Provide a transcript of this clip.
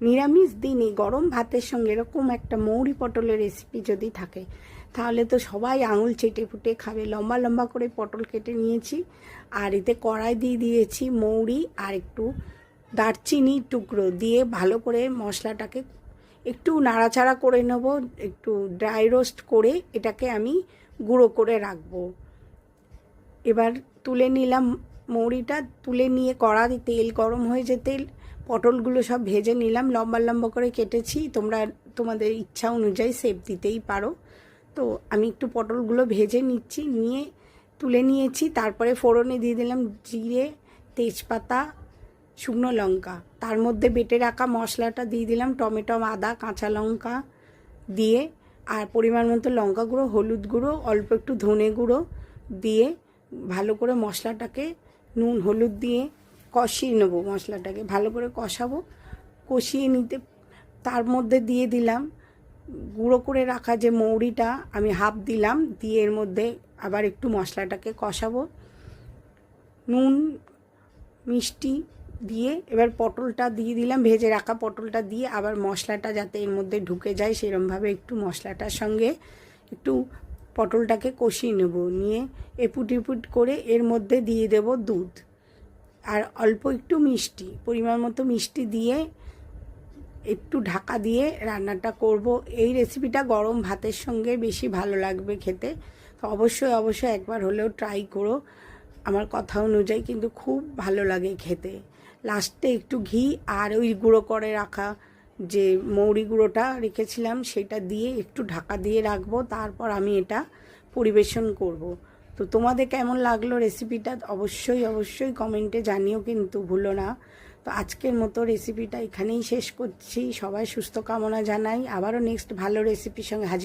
নিরামিষ দিনে গরম ভাতের সঙ্গে এরকম একটা মৌরি পটলের রেসিপি যদি থাকে তাহলে তো সবাই আঙুল চেটে ফুটে খাবে। লম্বা লম্বা করে পটল কেটে নিয়েছি, আর এতে কড়াই দিয়ে দিয়েছি মৌরি আর একটু দারচিনি টুকরো দিয়ে ভালো করে মশলাটাকে একটু নাড়াচাড়া করে নেব। একটু ড্রাই রোস্ট করে এটাকে আমি গুঁড়ো করে রাখবো। এবার তুলে নিলাম মৌরিটা, তুলে নিয়ে কড়াতে তেল গরম হয়ে যেতে পটলগুলো সব ভেজে নিলাম। লম্বা লম্বা করে কেটেছি, তোমরা তোমাদের ইচ্ছা অনুযায়ী শেপ দিতেই পারো। তো আমি একটু পটলগুলো ভেজে নিচ্ছি, নিয়ে তুলে নিয়েছি। তারপরে ফোড়নে দিয়ে দিলাম জিরে, তেজপাতা, শুকনো লঙ্কা। তার মধ্যে বেটে রাখা মশলাটা দিয়ে দিলাম, টমেটো, আদা, কাঁচা লঙ্কা দিয়ে, আর পরিমাণ মতো লঙ্কা গুঁড়ো, হলুদ গুঁড়ো, অল্প একটু ধনে গুঁড়ো দিয়ে ভালো করে মশলাটাকে নুন হলুদ দিয়ে কষিয়ে নেবো। মশলাটাকে ভালো করে কষাবো। কষিয়ে নিতে তার মধ্যে দিয়ে দিলাম গুঁড়ো করে রাখা যে মৌরিটা আমি হাফ দিলাম, দিয়ে এর মধ্যে আবার একটু মশলাটাকে কষাবো। নুন মিষ্টি দিয়ে এবার পটলটা দিয়ে দিলাম, ভেজে রাখা পটলটা দিয়ে আবার মশলাটা যাতে এর মধ্যে ঢুকে যায় সেরমভাবে একটু মশলাটার সঙ্গে একটু পটলটাকে কষিয়ে নেব। নিয়ে এপুট এপুট করে এর মধ্যে দিয়ে দেব দুধ আর অল্প একটু মিষ্টি, পরিমাণ মতো মিষ্টি দিয়ে একটু ঢাকা দিয়ে রান্নাটা করব। এই রেসিপিটা গরম ভাতের সঙ্গে বেশি ভালো লাগবে খেতে। তো অবশ্যই একবার হলেও ট্রাই করো। আমার কথা অনুযায়ী কিন্তু খুব ভালো লাগে খেতে। লাস্টে একটু ঘি আর ওই গুঁড়ো করে রাখা যে মৌরি গুঁড়োটা রেখেছিলাম সেটা দিয়ে একটু ঢাকা দিয়ে রাখবো। তারপর আমি এটা পরিবেশন করব। তো তোমাদের কেমন লাগলো রেসিপিটা অবশ্যই কমেন্টে জানিও কিন্তু ভুলো না। তো আজকের মতো রেসিপিটা এখানেই শেষ করছি। সবাই সুস্থ কামনা জানাই। আবারও নেক্সট ভালো রেসিপির সঙ্গে হাজির।